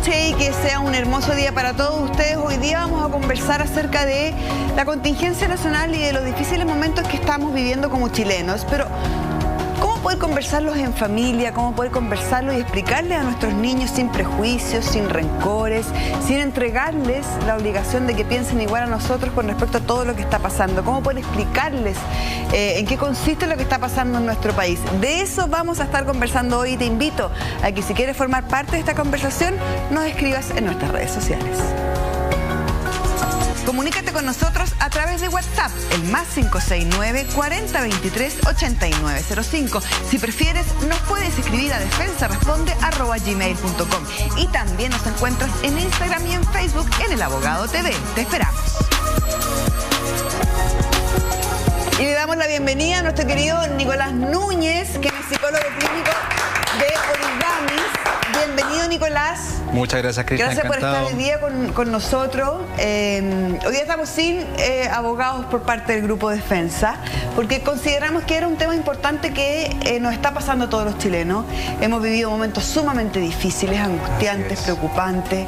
noche y que sea un hermoso día para todos ustedes. Hoy día vamos a conversar acerca de la contingencia nacional y de los difíciles momentos que estamos viviendo como chilenos. Pero ¿cómo poder conversarlos en familia? ¿Cómo poder conversarlos y explicarles a nuestros niños sin prejuicios, sin rencores, sin entregarles la obligación de que piensen igual a nosotros con respecto a todo lo que está pasando? ¿Cómo poder explicarles en qué consiste lo que está pasando en nuestro país? De eso vamos a estar conversando hoy y te invito a que si quieres formar parte de esta conversación, nos escribas en nuestras redes sociales. Comunícate con nosotros a través de WhatsApp, el +569 4023 8905. Si prefieres, nos puedes escribir a defensaresponde@gmail.com. Y también nos encuentras en Instagram y en Facebook en El Abogado TV. Te esperamos. Y le damos la bienvenida a nuestro querido Nicolás Núñez, que es psicólogo clínico de Origamis. Bienvenido, Nicolás. Muchas gracias, Cristian. Gracias por estar hoy día con nosotros. Hoy día estamos sin abogados por parte del Grupo Defensa, porque consideramos que era un tema importante que nos está pasando a todos los chilenos. Hemos vivido momentos sumamente difíciles, angustiantes, preocupantes,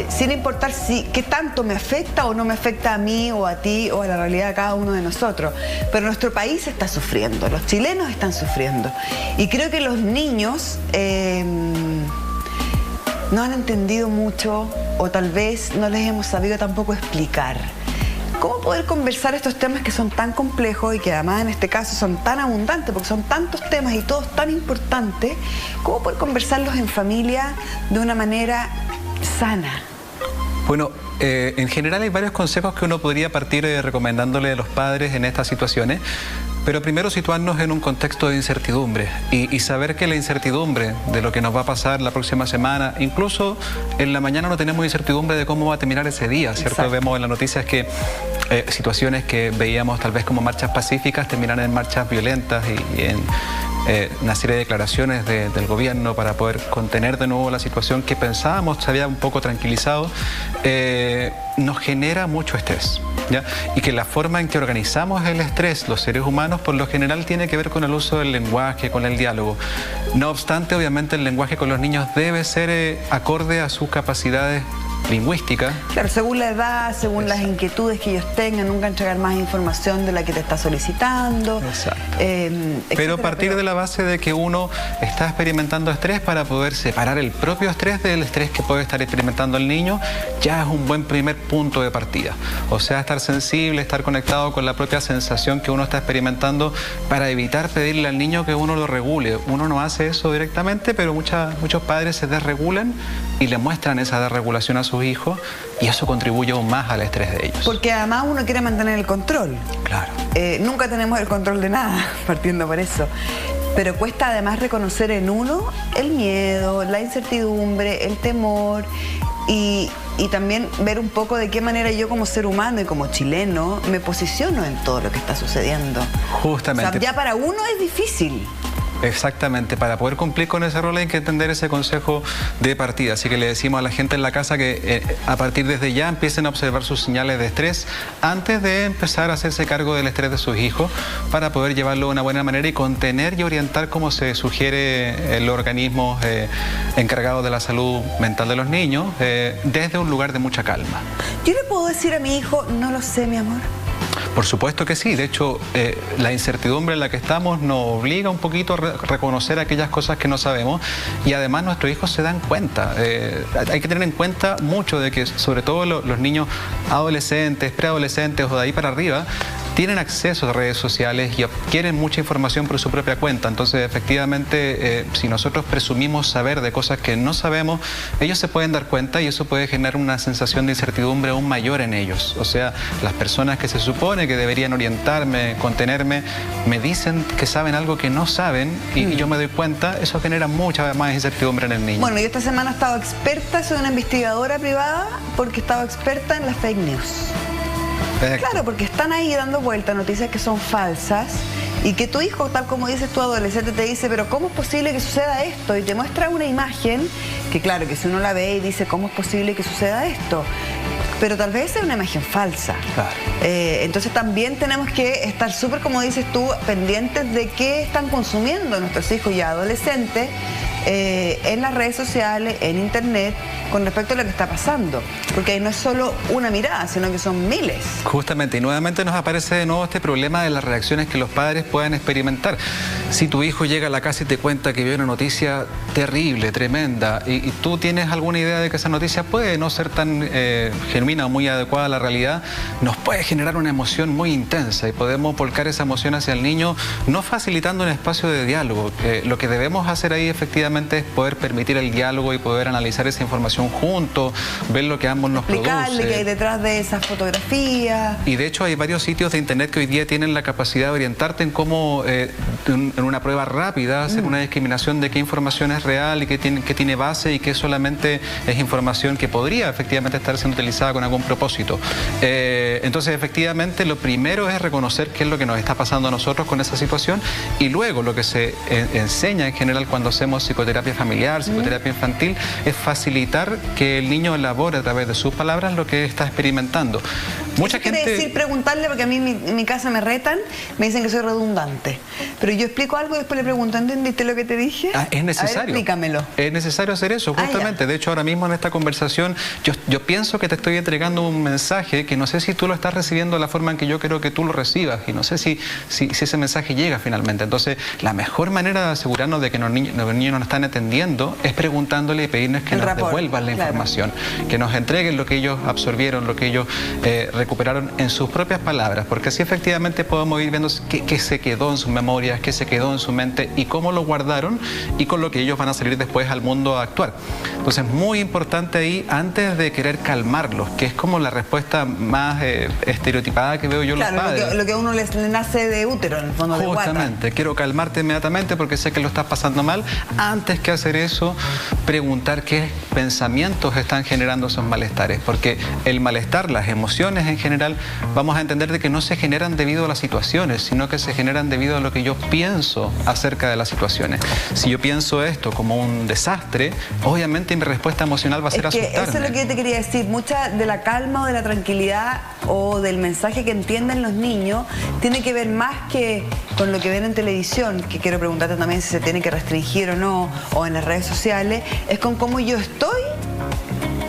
sin importar qué tanto me afecta o no me afecta a mí o a ti o a la realidad de cada uno de nosotros. Pero nuestro país está sufriendo, los chilenos están sufriendo. Y creo que los niños no han entendido mucho o tal vez no les hemos sabido tampoco explicar. ¿Cómo poder conversar estos temas que son tan complejos y que además en este caso son tan abundantes porque son tantos temas y todos tan importantes? ¿Cómo poder conversarlos en familia de una manera sana? Bueno, en general hay varios consejos que uno podría partir recomendándole a los padres en estas situaciones. Pero primero situarnos en un contexto de incertidumbre y saber que la incertidumbre de lo que nos va a pasar la próxima semana, incluso en la mañana no tenemos incertidumbre de cómo va a terminar ese día, ¿cierto? Exacto. Vemos en las noticias que situaciones que veíamos tal vez como marchas pacíficas terminan en marchas violentas y en una serie de declaraciones del gobierno para poder contener de nuevo la situación que pensábamos se había un poco tranquilizado, nos genera mucho estrés, ¿ya? Y que la forma en que organizamos el estrés, los seres humanos, por lo general tiene que ver con el uso del lenguaje, con el diálogo. No obstante, obviamente el lenguaje con los niños debe ser acorde a sus capacidades lingüística. Claro, según la edad, según las inquietudes que ellos tengan, nunca entregar más información de la que te está solicitando. Exacto. Pero partir de la base de que uno está experimentando estrés para poder separar el propio estrés del estrés que puede estar experimentando el niño, ya es un buen primer punto de partida. O sea, estar sensible, estar conectado con la propia sensación que uno está experimentando para evitar pedirle al niño que uno lo regule. Uno no hace eso directamente, pero muchos padres se desregulan y le muestran esa desregulación a sus hijos y eso contribuye aún más al estrés de ellos. Porque además uno quiere mantener el control. Claro. Nunca tenemos el control de nada, partiendo por eso. Pero cuesta además reconocer en uno el miedo, la incertidumbre, el temor y también ver un poco de qué manera yo como ser humano y como chileno me posiciono en todo lo que está sucediendo. Justamente. O sea, ya para uno es difícil. Exactamente, para poder cumplir con ese rol hay que entender ese consejo de partida. Así que le decimos a la gente en la casa que a partir desde ya empiecen a observar sus señales de estrés antes de empezar a hacerse cargo del estrés de sus hijos para poder llevarlo de una buena manera y contener y orientar como se sugiere los organismos encargados de la salud mental de los niños desde un lugar de mucha calma. ¿Yo le puedo decir a mi hijo, no lo sé, mi amor? Por supuesto que sí. De hecho, la incertidumbre en la que estamos nos obliga un poquito a reconocer aquellas cosas que no sabemos y además nuestros hijos se dan cuenta. Hay que tener en cuenta mucho de que sobre todo los niños adolescentes, preadolescentes o de ahí para arriba tienen acceso a redes sociales y adquieren mucha información por su propia cuenta. Entonces, efectivamente, si nosotros presumimos saber de cosas que no sabemos, ellos se pueden dar cuenta y eso puede generar una sensación de incertidumbre aún mayor en ellos. O sea, las personas que se supone que deberían orientarme, contenerme, me dicen que saben algo que no saben y yo me doy cuenta, eso genera mucha más incertidumbre en el niño. Bueno, yo esta semana he estado experta, soy una investigadora privada porque he estado experta en las fake news. Claro, porque están ahí dando vueltas noticias que son falsas y que tu hijo, tal como dices tu adolescente, te dice, pero ¿cómo es posible que suceda esto? Y te muestra una imagen que claro, que si uno la ve y dice, ¿cómo es posible que suceda esto? Pero tal vez es una imagen falsa. Claro. Entonces también tenemos que estar súper, como dices tú, pendientes de qué están consumiendo nuestros hijos ya adolescentes, en las redes sociales, en internet, con respecto a lo que está pasando. Porque ahí no es solo una mirada, sino que son miles. Justamente, y nuevamente nos aparece de nuevo este problema de las reacciones que los padres puedan experimentar. Si tu hijo llega a la casa y te cuenta que vio una noticia terrible, tremenda, y tú tienes alguna idea de que esa noticia puede no ser tan genuina o muy adecuada a la realidad, nos puede generar una emoción muy intensa y podemos volcar esa emoción hacia el niño, no facilitando un espacio de diálogo. Lo que debemos hacer ahí efectivamente es poder permitir el diálogo y poder analizar esa información juntos, ver lo que ambos nos produce. Explicarle qué hay detrás de esas fotografías. Y de hecho hay varios sitios de internet que hoy día tienen la capacidad de orientarte en cómo, en una prueba rápida, hacer una discriminación de qué información es real y qué tiene base y qué solamente es información que podría efectivamente estar siendo utilizada con algún propósito. Entonces efectivamente lo primero es reconocer qué es lo que nos está pasando a nosotros con esa situación, y luego lo que se enseña en general cuando hacemos psicoterapia familiar, psicoterapia infantil, es facilitar que el niño elabore a través de sus palabras lo que está experimentando. Mucha gente... Quiere decir preguntarle, porque a mí en mi casa me retan, me dicen que soy redundante. Pero yo explico algo y después le pregunto, ¿entendiste lo que te dije? Es necesario. A ver, explícamelo. Es necesario hacer eso, justamente. De hecho, ahora mismo en esta conversación, yo pienso que te estoy entregando un mensaje que no sé si tú lo estás recibiendo de la forma en que yo quiero que tú lo recibas, y no sé si ese mensaje llega finalmente. Entonces, la mejor manera de asegurarnos de que los niños nos están entendiendo es preguntándole y pedirnos que nos devuelvan la información, que nos entreguen lo que ellos absorbieron, lo que ellos recuperaron en sus propias palabras, porque así efectivamente podemos ir viendo qué se quedó en sus memorias, qué se quedó en su mente y cómo lo guardaron, y con lo que ellos van a salir después al mundo a actuar. Entonces, muy importante ahí, antes de querer calmarlos, que es como la respuesta más estereotipada que veo yo los padres. Lo que a uno le nace de útero, en el fondo, de guata. Justamente, quiero calmarte inmediatamente porque sé que lo estás pasando mal. Antes que hacer eso, preguntar qué pensamientos están generando esos malestares, porque el malestar, las emociones en general, vamos a entender de que no se generan debido a las situaciones, sino que se generan debido a lo que yo pienso acerca de las situaciones. Si yo pienso esto como un desastre, obviamente mi respuesta emocional va a ser asustarme. Eso es lo que yo te quería decir. Mucha de la calma o de la tranquilidad o del mensaje que entienden los niños tiene que ver más que con lo que ven en televisión, que quiero preguntarte también si se tiene que restringir o no, o en las redes sociales, es con cómo yo estoy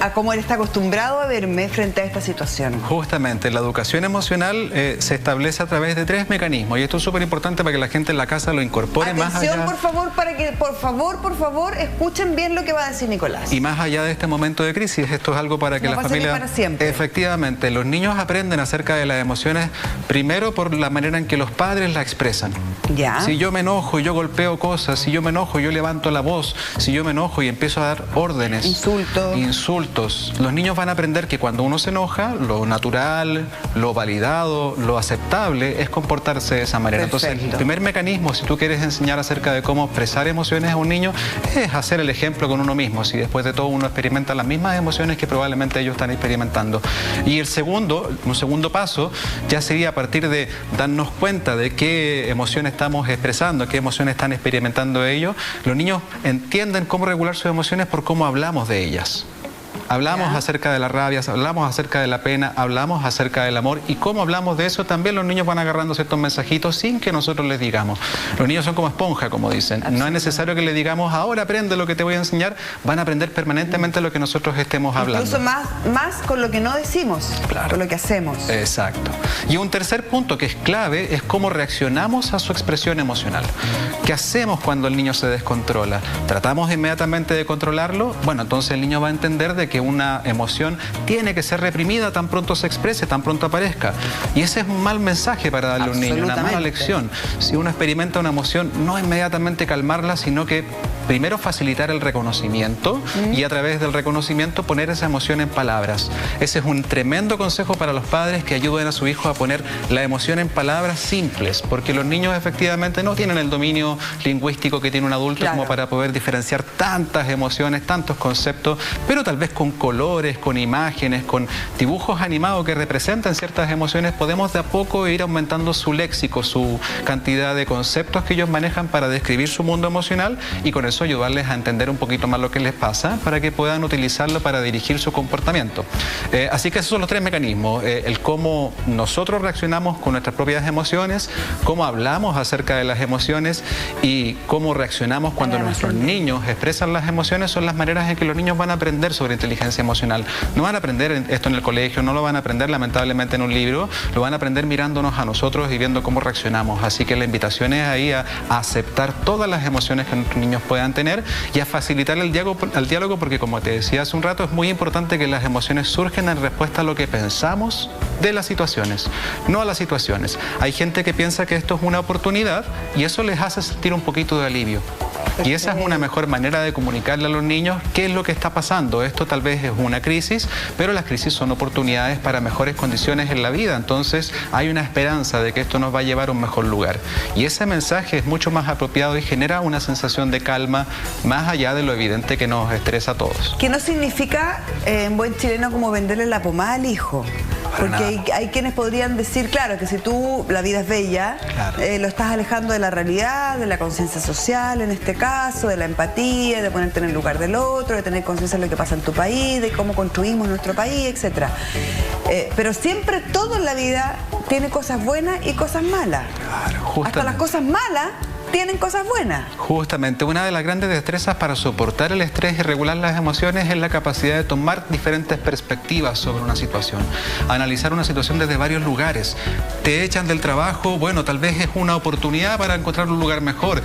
a cómo él está acostumbrado a verme frente a esta situación. Justamente, la educación emocional se establece a través de 3 mecanismos, y esto es súper importante para que la gente en la casa lo incorpore. Atención, más allá. por favor, para que, por favor, escuchen bien lo que va a decir Nicolás. Y más allá de este momento de crisis, esto es algo para que la familia... para siempre. Efectivamente, los niños aprenden acerca de las emociones, primero por la manera en que los padres la expresan. Ya. Si yo me enojo y yo golpeo cosas, si yo me enojo y yo levanto la voz, si yo me enojo y empiezo a dar órdenes, insultos, los niños van a aprender que cuando uno se enoja, lo natural, lo validado, lo aceptable es comportarse de esa manera. Perfecto. Entonces, el primer mecanismo, si tú quieres enseñar acerca de cómo expresar emociones a un niño, es hacer el ejemplo con uno mismo. Si después de todo uno experimenta las mismas emociones que probablemente ellos están experimentando. Y un segundo paso, ya sería a partir de darnos cuenta de qué emociones estamos expresando, qué emociones están experimentando ellos. Los niños entienden cómo regular sus emociones por cómo hablamos de ellas. Hablamos acerca de la rabia, hablamos acerca de la pena, hablamos acerca del amor, y cómo hablamos de eso también los niños van agarrando ciertos mensajitos sin que nosotros les digamos. Los niños son como esponja, como dicen. No es necesario que les digamos, ahora aprende lo que te voy a enseñar, van a aprender permanentemente lo que nosotros estemos hablando. Incluso más con lo que no decimos, con lo que hacemos. Exacto. Y un tercer punto que es clave es cómo reaccionamos a su expresión emocional. ¿Qué hacemos cuando el niño se descontrola? ¿Tratamos inmediatamente de controlarlo? Bueno, entonces el niño va a entender de que una emoción tiene que ser reprimida tan pronto se exprese, tan pronto aparezca. Y ese es un mal mensaje para darle a un niño, una mala lección. Si uno experimenta una emoción, no inmediatamente calmarla, sino que primero facilitar el reconocimiento y a través del reconocimiento poner esa emoción en palabras. Ese es un tremendo consejo para los padres, que ayuden a su hijo a poner la emoción en palabras simples, porque los niños efectivamente no tienen el dominio lingüístico que tiene un adulto como para poder diferenciar tantas emociones, tantos conceptos, pero tal vez con colores, con imágenes, con dibujos animados que representan ciertas emociones, podemos de a poco ir aumentando su léxico, su cantidad de conceptos que ellos manejan para describir su mundo emocional, y con eso eso, ayudarles a entender un poquito más lo que les pasa para que puedan utilizarlo para dirigir su comportamiento. Así que esos son los tres mecanismos, el cómo nosotros reaccionamos con nuestras propias emociones, cómo hablamos acerca de las emociones y cómo reaccionamos cuando nuestros niños expresan las emociones. Son las maneras en que los niños van a aprender sobre inteligencia emocional. No van a aprender esto en el colegio, no lo van a aprender lamentablemente en un libro, lo van a aprender mirándonos a nosotros y viendo cómo reaccionamos. Así que la invitación es ahí a aceptar todas las emociones que nuestros niños puedan tener y a facilitar el diálogo, porque como te decía hace un rato, es muy importante que las emociones surgen en respuesta a lo que pensamos de las situaciones, no a las situaciones. Hay gente que piensa que esto es una oportunidad y eso les hace sentir un poquito de alivio. Y esa es una mejor manera de comunicarle a los niños qué es lo que está pasando. Esto tal vez es una crisis, pero las crisis son oportunidades para mejores condiciones en la vida. Entonces hay una esperanza de que esto nos va a llevar a un mejor lugar. Y ese mensaje es mucho más apropiado y genera una sensación de calma más allá de lo evidente que nos estresa a todos. Que no significa, en buen chileno, como venderle la pomada al hijo. Porque hay quienes podrían decir, claro, que si tú, la vida es bella, claro, lo estás alejando de la realidad, de la conciencia social en este caso, de la empatía, de ponerte en el lugar del otro, de tener conciencia de lo que pasa en tu país, de cómo construimos nuestro país, etc. Pero siempre todo en la vida tiene cosas buenas y cosas malas. Claro, justamente. Hasta las cosas malas tienen cosas buenas. Justamente, una de las grandes destrezas para soportar el estrés y regular las emociones es la capacidad de tomar diferentes perspectivas sobre una situación, analizar una situación desde varios lugares. Te echan del trabajo, bueno, tal vez es una oportunidad para encontrar un lugar mejor.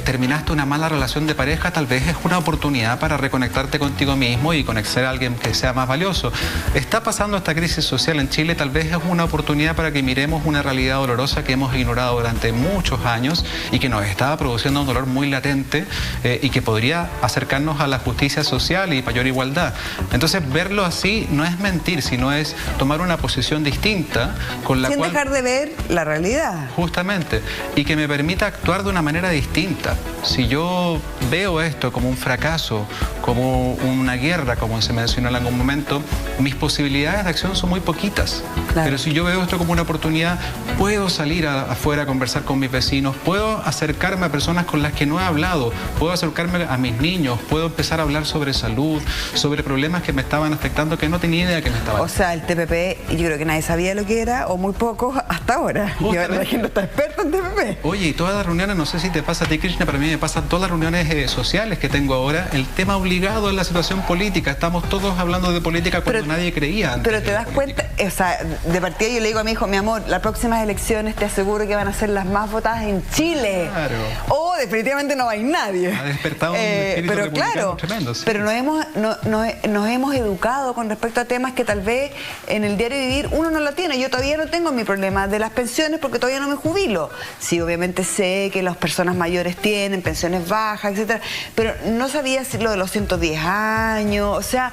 Terminaste una mala relación de pareja, tal vez es una oportunidad para reconectarte contigo mismo y conocer a alguien que sea más valioso. Está pasando esta crisis social en Chile, tal vez es una oportunidad para que miremos una realidad dolorosa que hemos ignorado durante muchos años y que nos estaba produciendo un dolor muy latente y que podría acercarnos a la justicia social y mayor igualdad. Entonces, verlo así no es mentir, sino es tomar una posición distinta con la cual... Sin dejar de ver la realidad. Justamente, y que me permita actuar de una manera distinta. Si yo veo esto como un fracaso, como una guerra, como se mencionó en algún momento, mis posibilidades de acción son muy poquitas. Claro. Pero si yo veo esto como una oportunidad, puedo salir afuera a conversar con mis vecinos, puedo acercarme a personas con las que no he hablado, puedo acercarme a mis niños, puedo empezar a hablar sobre salud, sobre problemas que me estaban afectando que no tenía idea que me estaban. O sea, el TPP, yo creo que nadie sabía lo que era, o muy poco hasta ahora. Y ahora la gente está experta en TPP. Oye, y todas las reuniones, no sé si te pasa a ti, Krishna, pero a mí me pasan todas las reuniones sociales que tengo ahora, el tema obligado es la situación política. Estamos todos hablando de política cuando nadie creía antes. Pero te das cuenta, o sea, de partida yo le digo a mi hijo, mi amor, las próximas elecciones te aseguro que van a ser las más votadas en Chile. Claro. O definitivamente no hay nadie. Ha despertado un espíritu pero claro, tremendo, sí. Pero nos hemos educado con respecto a temas que tal vez en el diario vivir uno no lo tiene. Yo todavía no tengo mi problema de las pensiones porque todavía no me jubilo. Sí, obviamente sé que las personas mayores tienen pensiones bajas, etcétera, pero no sabía si lo de los 110 años, o sea...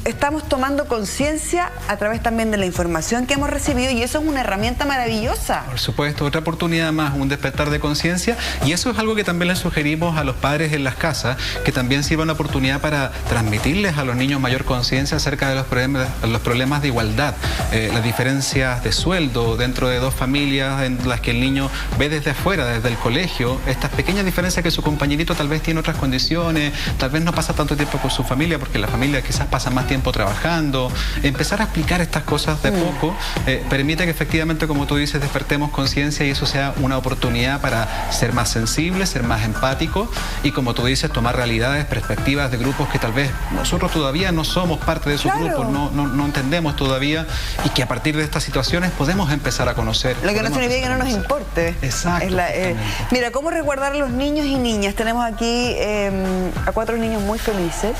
Estamos tomando conciencia a través también de la información que hemos recibido y eso es una herramienta maravillosa. Por supuesto, otra oportunidad más, un despertar de conciencia, y eso es algo que también le sugerimos a los padres en las casas, que también sirva una oportunidad para transmitirles a los niños mayor conciencia acerca de los problemas de igualdad, las diferencias de sueldo dentro de dos familias en las que el niño ve desde afuera, desde el colegio, estas pequeñas diferencias que su compañerito tal vez tiene otras condiciones, tal vez no pasa tanto tiempo con su familia porque la familia quizás pasa más tiempo trabajando. Empezar a explicar estas cosas de poco permite que efectivamente, como tú dices, despertemos conciencia y eso sea una oportunidad para ser más sensible, ser más empático y, como tú dices, tomar realidades, perspectivas de grupos que tal vez nosotros todavía no somos parte de esos grupos, no entendemos todavía, y que a partir de estas situaciones podemos empezar a conocer. Lo que no significa que no nos importe. Exacto. Mira, ¿cómo resguardar a los niños y niñas? Tenemos aquí a 4 niños muy felices.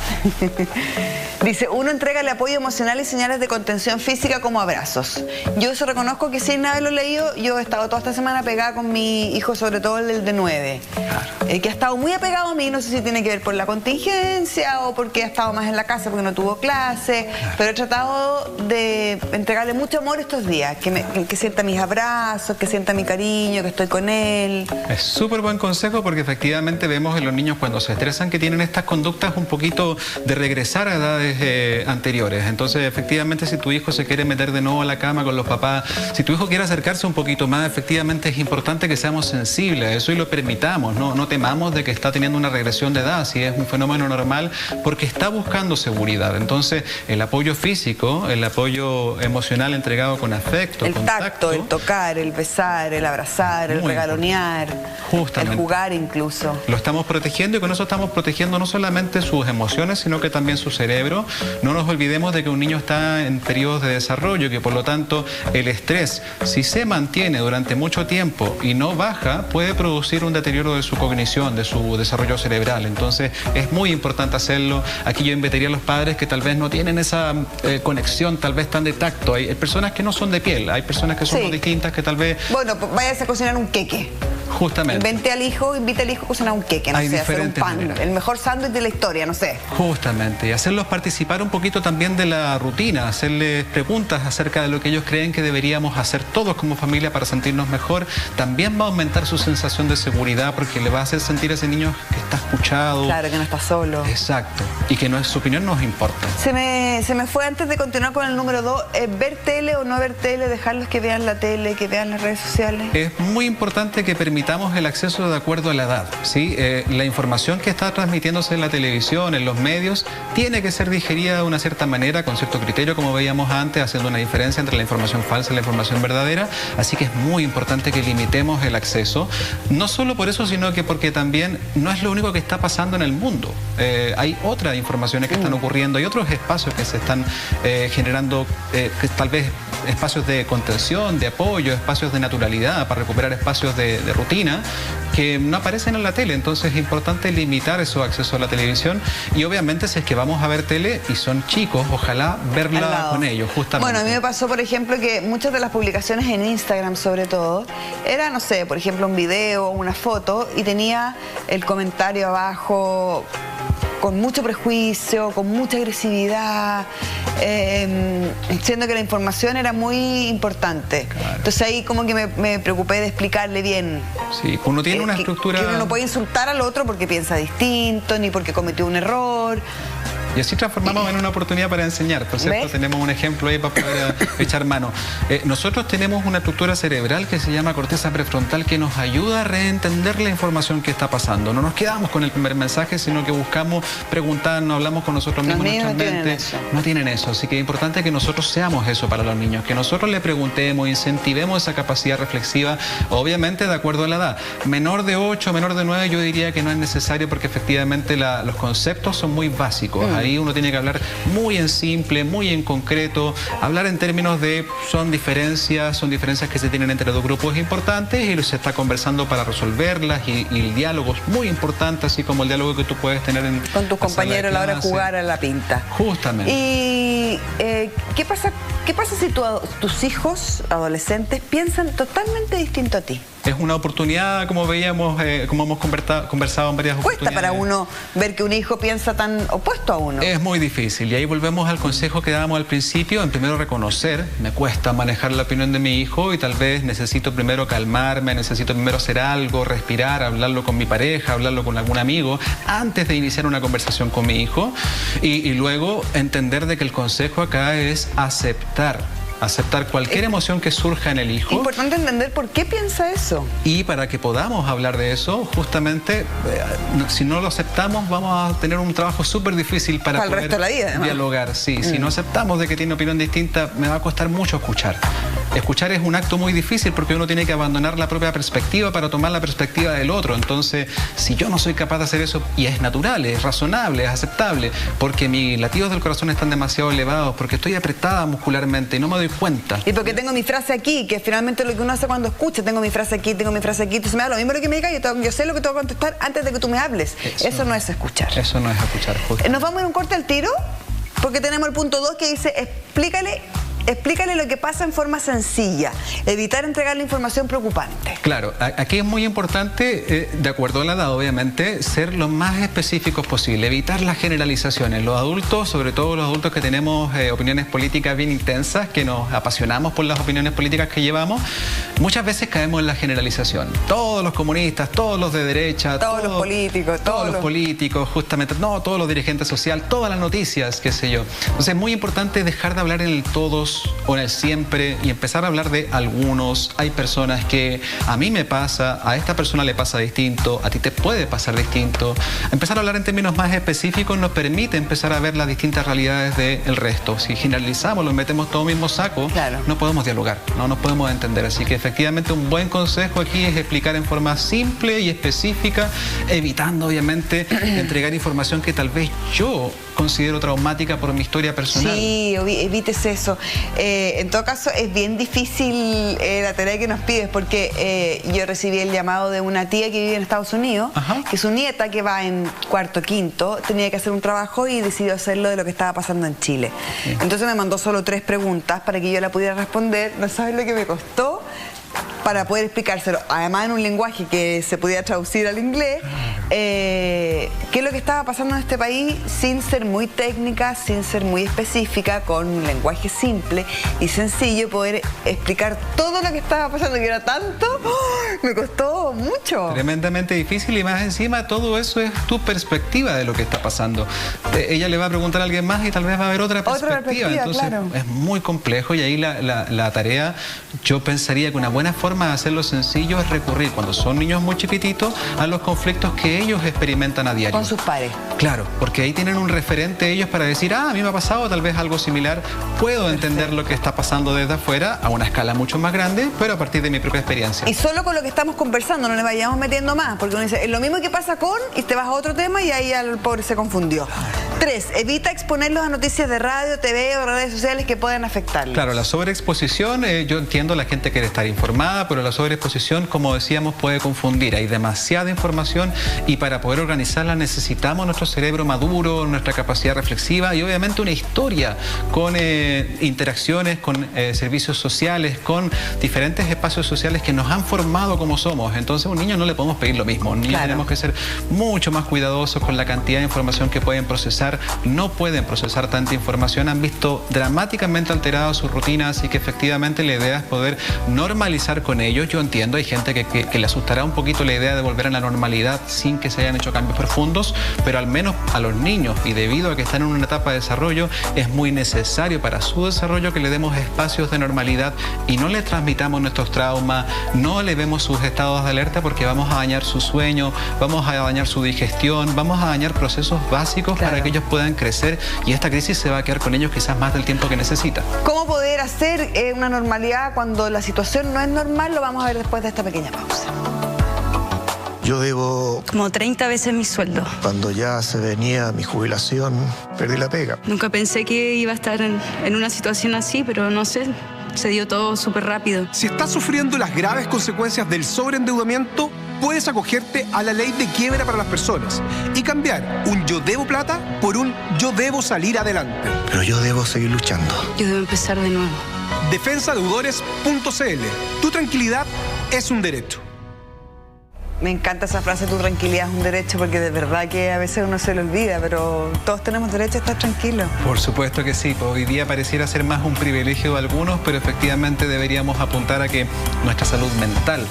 Dice, uno entrega el apoyo emocional y señales de contención física como abrazos. Yo eso reconozco que sin haberlo leído, yo he estado toda esta semana pegada con mi hijo, sobre todo el de 9, claro, que ha estado muy apegado a mí, no sé si tiene que ver por la contingencia o porque ha estado más en la casa porque no tuvo clase, claro, pero he tratado de entregarle mucho amor estos días, que sienta mis abrazos, que sienta mi cariño, que estoy con él. Es súper buen consejo porque efectivamente vemos en los niños cuando se estresan que tienen estas conductas un poquito de regresar a edades actividades anteriores. Entonces, efectivamente, si tu hijo se quiere meter de nuevo a la cama con los papás, si tu hijo quiere acercarse un poquito más, efectivamente es importante que seamos sensibles a eso y lo permitamos, no temamos de que está teniendo una regresión de edad, si es un fenómeno normal, porque está buscando seguridad. Entonces, el apoyo físico, el apoyo emocional entregado con afecto, el tacto, el tocar, el besar, el abrazar, el regalonear, el jugar incluso. Lo estamos protegiendo y con eso estamos protegiendo no solamente sus emociones, sino que también su cerebro. No nos olvidemos de que un niño está en periodos de desarrollo, que por lo tanto el estrés, si se mantiene durante mucho tiempo y no baja, puede producir un deterioro de su cognición, de su desarrollo cerebral. Entonces es muy importante hacerlo. Aquí yo invitaría a los padres que tal vez no tienen esa conexión tal vez tan de tacto. Hay personas que no son de piel, hay personas que son distintas que tal vez... Bueno, pues váyase a cocinar un queque. Justamente. Invita al hijo a cocinar un queque, no sé, hacer un pan, el mejor sándwich de la historia, no sé. Justamente, y hacerlos participar un poquito también de la rutina, hacerles preguntas acerca de lo que ellos creen que deberíamos hacer todos como familia para sentirnos mejor. También va a aumentar su sensación de seguridad porque le va a hacer sentir a ese niño que está escuchado. Claro, que no está solo. Exacto, y que su opinión nos importa. Se me fue antes de continuar con el número 2, ver tele o no ver tele, dejarlos que vean la tele, que vean las redes sociales. Es muy importante que permitamos el acceso de acuerdo a la edad, ¿sí? La información que está transmitiéndose en la televisión, en los medios, tiene que ser digerida de una cierta manera, con cierto criterio, como veíamos antes, haciendo una diferencia entre la información falsa y la información verdadera. Así que es muy importante que limitemos el acceso, no solo por eso, sino que porque también no es lo único que está pasando en el mundo. Hay otras informaciones que están ocurriendo, hay otros espacios que se están generando, que tal vez espacios de contención, de apoyo, espacios de naturalidad, para recuperar espacios de rutina que no aparecen en la tele. Entonces es importante limitar esos accesos a la televisión y obviamente si es que vamos a ver tele y son chicos, ojalá verla con ellos, justamente. Bueno, a mí me pasó, por ejemplo, que muchas de las publicaciones en Instagram, sobre todo, era, no sé, por ejemplo, un video, una foto y tenía el comentario abajo con mucho prejuicio, con mucha agresividad, siendo que la información era muy importante. Claro. Entonces ahí como que me preocupé de explicarle bien. Sí, uno tiene una estructura... Que uno no puede insultar al otro porque piensa distinto, ni porque cometió un error. Y así transformamos en una oportunidad para enseñar, ¿por cierto? ¿Ves? Tenemos un ejemplo ahí para poder echar mano. Nosotros tenemos una estructura cerebral que se llama corteza prefrontal que nos ayuda a reentender la información que está pasando. No nos quedamos con el primer mensaje, sino que buscamos preguntarnos, hablamos con nosotros mismos en nuestra mente. No tienen eso, así que es importante que nosotros seamos eso para los niños, que nosotros le preguntemos, incentivemos esa capacidad reflexiva, obviamente de acuerdo a la edad. Menor de 8, menor de 9, yo diría que no es necesario porque efectivamente los conceptos son muy básicos. Ahí uno tiene que hablar muy en simple, muy en concreto, hablar en términos de son diferencias que se tienen entre dos grupos importantes y se está conversando para resolverlas y el diálogo es muy importante, así como el diálogo que tú puedes tener con tus compañeros a la hora de jugar a la pinta. Justamente. Y ¿qué pasa si tus hijos adolescentes piensan totalmente distinto a ti? Es una oportunidad, como veíamos, como hemos conversado en varias oportunidades. Cuesta para uno ver que un hijo piensa tan opuesto a uno. Es muy difícil y ahí volvemos al consejo que dábamos al principio, en primero reconocer, me cuesta manejar la opinión de mi hijo y tal vez necesito primero calmarme, necesito primero hacer algo, respirar, hablarlo con mi pareja, hablarlo con algún amigo, antes de iniciar una conversación con mi hijo y luego entender de que el consejo acá es aceptar cualquier emoción que surja en el hijo. Importante entender por qué piensa eso. Y para que podamos hablar de eso, justamente, si no lo aceptamos, vamos a tener un trabajo súper difícil para el resto de la vida, dialogar. Sí, si no aceptamos de que tiene opinión distinta, me va a costar mucho escuchar. Escuchar es un acto muy difícil porque uno tiene que abandonar la propia perspectiva para tomar la perspectiva del otro. Entonces, si yo no soy capaz de hacer eso, y es natural, es razonable, es aceptable, porque mis latidos del corazón están demasiado elevados, porque estoy apretada muscularmente y no me doy cuenta. Y porque tengo mi frase aquí, que finalmente lo que uno hace cuando escucha, tengo mi frase aquí, entonces me da lo mismo lo que me diga, yo sé lo que te voy a contestar antes de que tú me hables. Eso no es escuchar. Eso no es escuchar, justo. ¿Nos vamos a ir un corte al tiro? Porque tenemos el punto 2 que dice, explícale explícale lo que pasa en forma sencilla, evitar entregar la información preocupante. Claro, aquí es muy importante, de acuerdo a la edad, obviamente, ser lo más específicos posible, evitar las generalizaciones. Los adultos, sobre todo los adultos que tenemos opiniones políticas bien intensas, que nos apasionamos por las opiniones políticas que llevamos, muchas veces caemos en la generalización. Todos los comunistas, todos los de derecha, todos los políticos, justamente, no, todos los dirigentes sociales, todas las noticias, qué sé yo. Entonces es muy importante dejar de hablar en el todos o en el siempre y empezar a hablar de algunos. Hay personas que a mí me pasa, a esta persona le pasa distinto, a ti te puede pasar distinto. Empezar a hablar en términos más específicos nos permite empezar a ver las distintas realidades del resto. Si generalizamos, los metemos todo en el mismo saco, claro, no podemos dialogar, no nos podemos entender. Así que efectivamente un buen consejo aquí es explicar en forma simple y específica, evitando obviamente entregar información que tal vez yo considero traumática por mi historia personal. Sí, evites eso. En todo caso, es bien difícil la tarea que nos pides, porque yo recibí el llamado de una tía que vive en Estados Unidos, que su nieta, que va en cuarto, quinto, tenía que hacer un trabajo y decidió hacerlo de lo que estaba pasando en Chile. Sí. Entonces me mandó solo 3 preguntas para que yo la pudiera responder. No sabes lo que me costó para poder explicárselo, además en un lenguaje que se pudiera traducir al inglés, qué es lo que estaba pasando en este país, sin ser muy técnica, sin ser muy específica, con un lenguaje simple y sencillo, poder explicar todo lo que estaba pasando, que era tanto, me costó mucho. Tremendamente difícil, y más encima todo eso es tu perspectiva de lo que está pasando. Ella le va a preguntar a alguien más y tal vez va a haber otra perspectiva. Entonces claro, es muy complejo, y ahí la tarea, yo pensaría que una buena forma de hacerlo sencillo es recurrir, cuando son niños muy chiquititos, a los conflictos que ellos experimentan a diario. Con sus pares. Claro, porque ahí tienen un referente ellos para decir, a mí me ha pasado tal vez algo similar, puedo entender lo que está pasando desde afuera, a una escala mucho más grande, pero a partir de mi propia experiencia. Y solo con lo que estamos conversando, no le vayamos metiendo más, porque uno dice, es lo mismo que pasa con, y te vas a otro tema y ahí el pobre se confundió. 3, evita exponerlos a noticias de radio, TV o redes sociales que puedan afectarlos. Claro, la sobreexposición, yo entiendo, la gente quiere estar informada, pero la sobreexposición, como decíamos, puede confundir. Hay demasiada información y para poder organizarla necesitamos nuestro cerebro maduro, nuestra capacidad reflexiva y obviamente una historia con interacciones, con servicios sociales, con diferentes espacios sociales que nos han formado como somos. Entonces a un niño no le podemos pedir lo mismo. A un niño tenemos que ser mucho más cuidadosos con la cantidad de información que pueden procesar. No pueden procesar tanta información, han visto dramáticamente alterada su rutina, así que efectivamente la idea es poder normalizar con ellos. Yo entiendo, hay gente que le asustará un poquito la idea de volver a la normalidad sin que se hayan hecho cambios profundos, pero al menos a los niños, y debido a que están en una etapa de desarrollo, es muy necesario para su desarrollo que le demos espacios de normalidad y no le transmitamos nuestros traumas, no le vemos sus estados de alerta, porque vamos a dañar su sueño, vamos a dañar su digestión, vamos a dañar procesos básicos para que ellos puedan crecer, y esta crisis se va a quedar con ellos quizás más del tiempo que necesita. ¿Cómo poder hacer una normalidad cuando la situación no es normal? Lo vamos a ver después de esta pequeña pausa. Yo debo como 30 veces mi sueldo. Cuando ya se venía mi jubilación, perdí la pega. Nunca pensé que iba a estar en una situación así, pero no sé, se dio todo súper rápido. Si estás sufriendo las graves consecuencias del sobreendeudamiento, puedes acogerte a la ley de quiebra para las personas y cambiar un yo debo plata por un yo debo salir adelante. Pero yo debo seguir luchando. Yo debo empezar de nuevo. Defensadeudores.cl. Tu tranquilidad es un derecho. Me encanta esa frase, tu tranquilidad es un derecho, porque de verdad que a veces uno se lo olvida, pero todos tenemos derecho a estar tranquilos. Por supuesto que sí, hoy día pareciera ser más un privilegio de algunos, pero efectivamente deberíamos apuntar a que nuestra salud mental,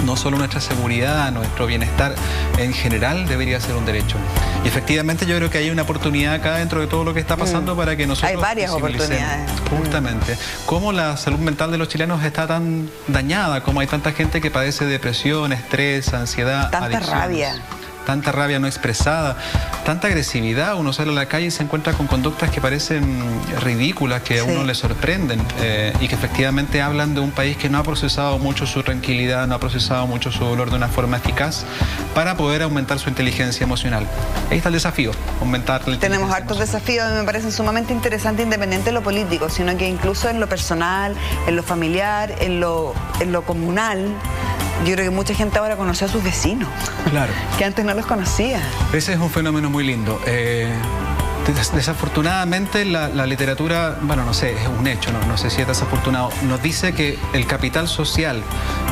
no solo nuestra seguridad, nuestro bienestar en general, debería ser un derecho. Y efectivamente yo creo que hay una oportunidad acá dentro de todo lo que está pasando para que nosotros... Hay varias oportunidades. Justamente. Cómo la salud mental de los chilenos está tan dañada, cómo hay tanta gente que padece depresión, estrés, ansiedad, adicciones. Tanta rabia no expresada, tanta agresividad. Uno sale a la calle y se encuentra con conductas que parecen ridículas, que a uno le sorprenden y que efectivamente hablan de un país que no ha procesado mucho su tranquilidad, no ha procesado mucho su dolor de una forma eficaz para poder aumentar su inteligencia emocional. Ahí está el desafío, aumentar la inteligencia. Tenemos hartos desafíos, me parecen sumamente interesantes, independiente de lo político, sino que incluso en lo personal, en lo familiar, en lo comunal. Yo creo que mucha gente ahora conoce a sus vecinos. Claro. Que antes no los conocía. Ese es un fenómeno muy lindo. Desafortunadamente la literatura, bueno, no sé, es un hecho, no sé si es desafortunado, nos dice que el capital social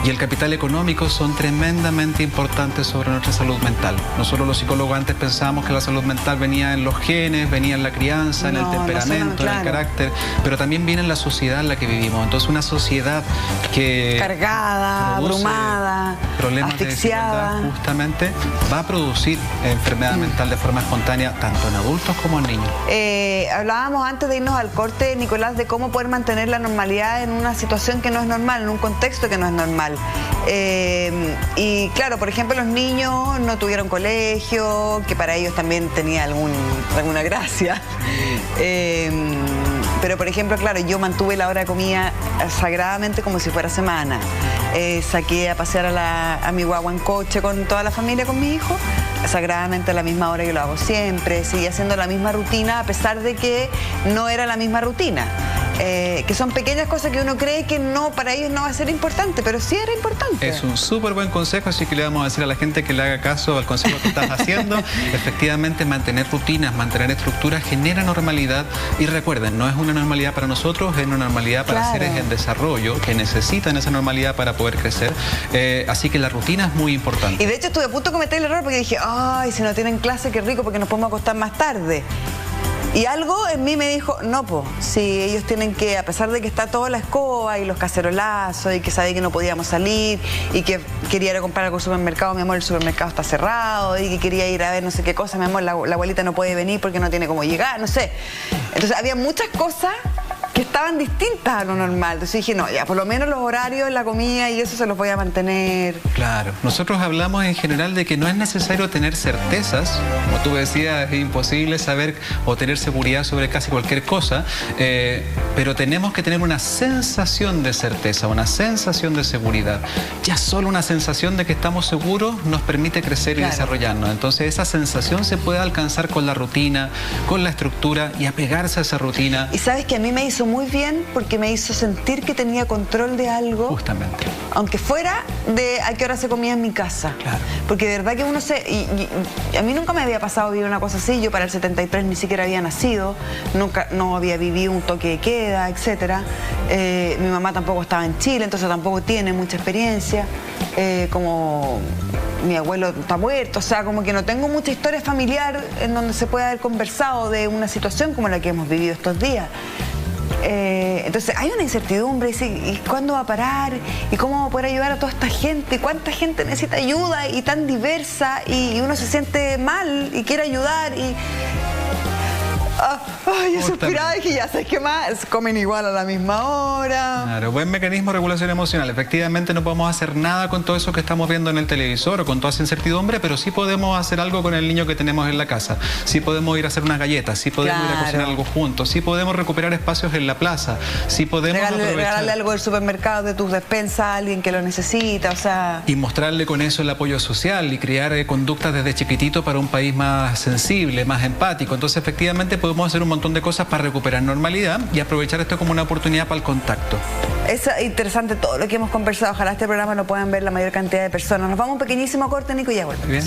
y el capital económico son tremendamente importantes sobre nuestra salud mental. Nosotros los psicólogos antes pensábamos que la salud mental venía en los genes, venía en la crianza, en el temperamento, en el carácter, pero también viene en la sociedad en la que vivimos. Entonces una sociedad que cargada, abrumada, problemas asfixiada, de justamente va a producir enfermedad mental de forma espontánea tanto en adultos como en niños. Hablábamos antes de irnos al corte, Nicolás, de cómo poder mantener la normalidad en una situación que no es normal, en un contexto que no es normal. Y claro, por ejemplo, los niños no tuvieron colegio, que para ellos también tenía alguna gracia. Pero por ejemplo, claro, yo mantuve la hora de comida sagradamente como si fuera semana. Saqué a pasear a mi guagua en coche con toda la familia, con mi hijo, sagradamente a la misma hora que lo hago siempre. Seguí haciendo la misma rutina a pesar de que no era la misma rutina. Que son pequeñas cosas que uno cree que no, para ellos no va a ser importante, pero sí era importante. Es un súper buen consejo, así que le vamos a decir a la gente que le haga caso al consejo que estás haciendo. Efectivamente, mantener rutinas, mantener estructuras genera normalidad, y recuerden, no es una normalidad para nosotros, es una normalidad para seres en desarrollo que necesitan esa normalidad para poder crecer, así que la rutina es muy importante. Y de hecho estuve a punto de cometer el error porque dije, ay, si no tienen clase, qué rico, porque nos podemos acostar más tarde. Y algo en mí me dijo, no, si ellos tienen que, a pesar de que está toda la escoba y los cacerolazos y que sabía que no podíamos salir y que quería ir a comprar algo al supermercado, mi amor, el supermercado está cerrado, y que quería ir a ver no sé qué cosa, mi amor, la abuelita no puede venir porque no tiene cómo llegar, no sé. Entonces había muchas cosas que estaban distintas a lo normal. Entonces dije, no, ya, por lo menos los horarios, la comida y eso se los voy a mantener. Claro. Nosotros hablamos en general de que no es necesario tener certezas. Como tú decías, es imposible saber o tener seguridad sobre casi cualquier cosa, pero tenemos que tener una sensación de certeza, una sensación de seguridad. Ya solo una sensación de que estamos seguros nos permite crecer y desarrollarnos. Entonces esa sensación se puede alcanzar con la rutina, con la estructura, y apegarse a esa rutina. Y sabes que a mí me hizo muy bien porque me hizo sentir que tenía control de algo. Justamente. Aunque fuera de a qué hora se comía en mi casa. Claro. Porque de verdad que uno a mí nunca me había pasado vivir una cosa así. Yo para el 73 ni siquiera había nacido. No había vivido un toque de queda, etc. Mi mamá tampoco estaba en Chile, entonces tampoco tiene mucha experiencia. Como mi abuelo está muerto, o sea, como que no tengo mucha historia familiar en donde se pueda haber conversado de una situación como la que hemos vivido estos días. Entonces hay una incertidumbre, ¿y cuándo va a parar? ¿Y cómo va a poder ayudar a toda esta gente? ¿Cuánta gente necesita ayuda y tan diversa? Y uno se siente mal y quiere ayudar y... Ay, yo suspiraba y dije, ya sabes qué más, comen igual a la misma hora. Claro, buen mecanismo de regulación emocional. Efectivamente no podemos hacer nada con todo eso que estamos viendo en el televisor o con toda esa incertidumbre, pero sí podemos hacer algo con el niño que tenemos en la casa. Sí podemos ir a hacer unas galletas, sí podemos ir a cocinar algo juntos, sí podemos recuperar espacios en la plaza, sí podemos regalarle algo del supermercado, de tus despensas a alguien que lo necesita, o sea... Y mostrarle con eso el apoyo social y crear conductas desde chiquitito para un país más sensible, más empático. Entonces efectivamente podemos hacer un montón de cosas para recuperar normalidad y aprovechar esto como una oportunidad para el contacto. Es interesante todo lo que hemos conversado. Ojalá este programa lo puedan ver la mayor cantidad de personas. Nos vamos a un pequeñísimo corte, Nico, y ya volvemos. Bien.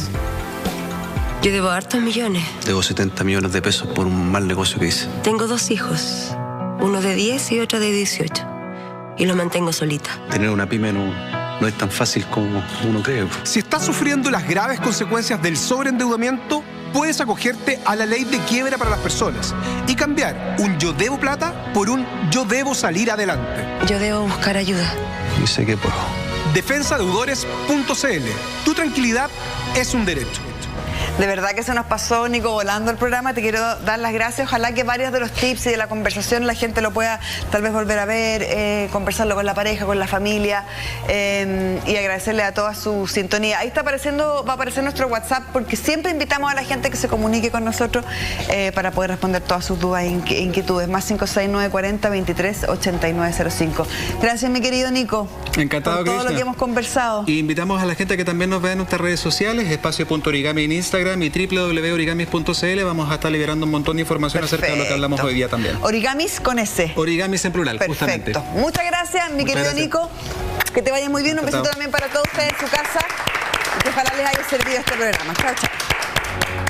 Yo debo hartos millones. Debo 70 millones de pesos por un mal negocio que hice. Tengo 2 hijos, uno de 10 y otro de 18. Y los mantengo solita. Tener una pyme no es tan fácil como uno cree. Si estás sufriendo las graves consecuencias del sobreendeudamiento, puedes acogerte a la ley de quiebra para las personas y cambiar un yo debo plata por un yo debo salir adelante. Yo debo buscar ayuda. Y sé que puedo. Defensadeudores.cl. Tu tranquilidad es un derecho. De verdad que se nos pasó, Nico, volando el programa. Te quiero dar las gracias. Ojalá que varios de los tips y de la conversación la gente lo pueda tal vez volver a ver, conversarlo con la pareja, con la familia, y agradecerle a toda su sintonía. Ahí va a aparecer nuestro WhatsApp, porque siempre invitamos a la gente que se comunique con nosotros para poder responder todas sus dudas e inquietudes. Más 56940 23 8905. Gracias, mi querido Nico. Encantado, por todo lo que hemos conversado. Y invitamos a la gente que también nos vea en nuestras redes sociales, espacio.origami en Instagram y www.origamis.cl. Vamos a estar liberando un montón de información acerca de lo que hablamos hoy día también. Origamis con S. Origamis en plural, justamente. Muchas gracias, mi querido Nico. Que te vaya muy bien. Un besito también para todos ustedes en su casa. Y que ojalá les haya servido este programa. Chao, chao.